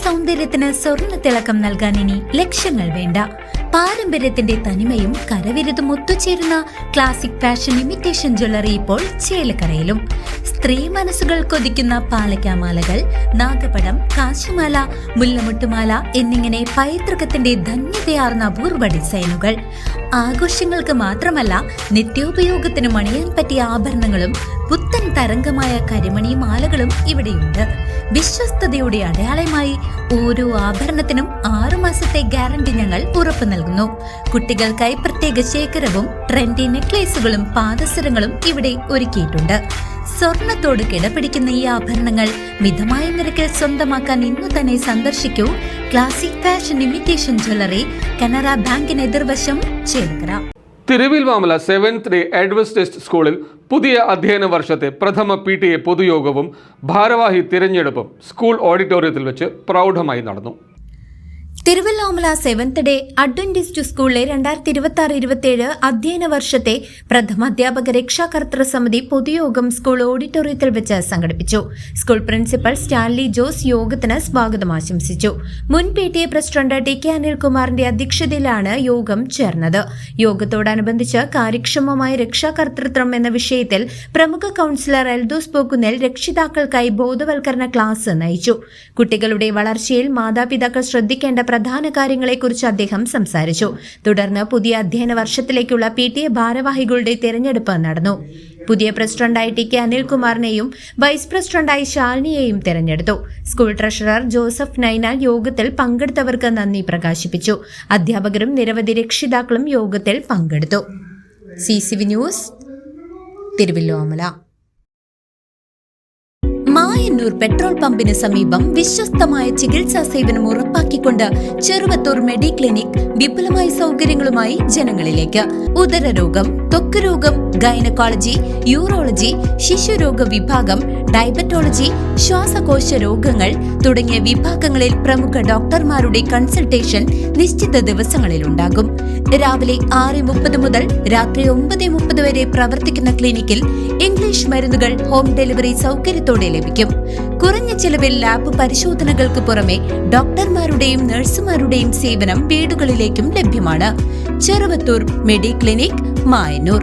സൗന്ദര്യത്തിന് സ്വർണ്ണ തിളക്കം നൽകാൻ ഇനി ലക്ഷങ്ങൾ വേണ്ട. പാരമ്പര്യത്തിന്റെ തനിമയും കരവിരുതും ഒത്തുചേരുന്ന ക്ലാസിക് ഫാഷൻ ഇമിറ്റേഷൻ ജ്വല്ലറി ഇപ്പോൾ ചേലക്കരയിലും. സ്ത്രീ മനസ്സുകൾ കൊതിക്കുന്ന പാലക്കാമാലകൾ, നാഗപടം, കാശിമാല, മുല്ലമുട്ടുമാല എന്നിങ്ങനെ പൈതൃകത്തിന്റെ ധന്യതയാർന്ന അപൂർവ ഡിസൈനുകൾ. ആഘോഷങ്ങൾക്ക് മാത്രമല്ല, നിത്യോപയോഗത്തിന് മണിയാൻ പറ്റിയ ആഭരണങ്ങളും പുത്തൻ തരംഗമായ കരിമണി മാലകളും ഇവിടെയുണ്ട്. വിശ്വസ്തയുടെ അടയാളമായി ഓരോ ആഭരണത്തിനും 6 മാസത്തെ ഗ്യാരണ്ടി ഞങ്ങൾ ഉറപ്പു നൽകുന്നു. കുട്ടികൾക്കായി പ്രത്യേക ശേഖരവും ട്രെൻഡി നെക്ലേസുകളും പാദസരങ്ങളും ഇവിടെ ഒരുക്കിയിട്ടുണ്ട്. സ്വർണത്തോട് കിടപിടിക്കുന്ന ഈ ആഭരണങ്ങൾ മിതമായ നിരക്കിൽ സ്വന്തമാക്കാൻ ഇന്നു തന്നെ സന്ദർശിക്കൂ classic fashion imitation jewellery, Canara ബാങ്കിന് എതിർവശം, Chelakkara. Thiruvilwamala 7th day Adventist സ്കൂളിൽ പുതിയ അധ്യയന വർഷത്തെ പ്രഥമ PTA പൊതുയോഗവും ഭാരവാഹി തിരഞ്ഞെടുപ്പും സ്കൂൾ ഓഡിറ്റോറിയത്തിൽ വെച്ച് പ്രൗഢമായി നടന്നു. തിരുവല്ലാമല 7th ഡേ അഡ്വന്റിസ്റ്റ് സ്കൂളിലെ 2026-27 അധ്യയന വർഷത്തെ പ്രഥമ അധ്യാപക രക്ഷാകർതൃ സമിതി പൊതുയോഗം സ്കൂൾ ഓഡിറ്റോറിയത്തിൽ വെച്ച് സംഘടിപ്പിച്ചു. സ്കൂൾ പ്രിൻസിപ്പൽ സ്റ്റാൻലി ജോസ് യോഗത്തിന് സ്വാഗതം ആശംസിച്ചു. മുൻ PTA പ്രസിഡന്റ് TK അനിൽകുമാറിന്റെ അധ്യക്ഷതയിലാണ് യോഗം ചേർന്നത്. യോഗത്തോടനുബന്ധിച്ച് കാര്യക്ഷമമായ രക്ഷാകർതൃത്വം എന്ന വിഷയത്തിൽ പ്രമുഖ കൌൺസിലർ എൽദോസ് പോക്കുന്നേൽ രക്ഷിതാക്കൾക്കായി ബോധവൽക്കരണ ക്ലാസ് നയിച്ചു. കുട്ടികളുടെ വളർച്ചയിൽ മാതാപിതാക്കൾ ശ്രദ്ധിക്കേണ്ട പ്രധാന കാര്യങ്ങളെക്കുറിച്ച് അദ്ദേഹം സംസാരിച്ചു. തുടർന്ന് പുതിയ അധ്യയന വർഷത്തിലേക്കുള്ള PTA ഭാരവാഹികളുടെ തിരഞ്ഞെടുപ്പ് നടന്നു. പുതിയ പ്രസിഡന്റായി TK അനിൽകുമാറിനെയും വൈസ് പ്രസിഡന്റായി ശാലിനിയെയും തിരഞ്ഞെടുത്തു. സ്കൂൾ ട്രഷറർ ജോസഫ് നൈനാൽ യോഗത്തിൽ പങ്കെടുത്തവർക്ക് നന്ദി പ്രകാശിപ്പിച്ചു. അധ്യാപകരും നിരവധി രക്ഷിതാക്കളും യോഗത്തിൽ പങ്കെടുത്തു. CCV news, Thiruvilwamala. Mayannur petrol പമ്പിന് സമീപം വിശ്വസ്തമായ ചികിത്സാ സേവനം ഉറപ്പാക്കിക്കൊണ്ട് ചെറുവത്തൂർ മെഡിക്ലിനിക് വിപുലമായ സൗകര്യങ്ങളുമായി ജനങ്ങളിലേക്ക്. ഉദരരോഗം, ത്വക്ക് രോഗം, ഗൈനക്കോളജി, യൂറോളജി, ശിശുരോഗ വിഭാഗം, ഡയബറ്റോളജി, ശ്വാസകോശ രോഗങ്ങൾ തുടങ്ങിയ വിഭാഗങ്ങളിൽ പ്രമുഖ ഡോക്ടർമാരുടെ കൺസൾട്ടേഷൻ നിശ്ചിത ദിവസങ്ങളിലുണ്ടാകും. രാവിലെ 6:30 മുതൽ രാത്രി 9:30 വരെ പ്രവർത്തിക്കുന്ന ക്ലിനിക്കിൽ ഇംഗ്ലീഷ് മരുന്നുകൾ ഹോം ഡെലിവറി സൗകര്യത്തോടെ ലഭിക്കും. കുറഞ്ഞ ചെലവിൽ ലാബ് പരിശോധനകൾക്ക് പുറമെ ഡോക്ടർമാരുടെയും നഴ്സുമാരുടെയും സേവനം വീടുകളിലേക്കും ലഭ്യമാണ്. ചെറുവത്തൂർ മെഡിക്ലിനിക്, മായന്നൂർ.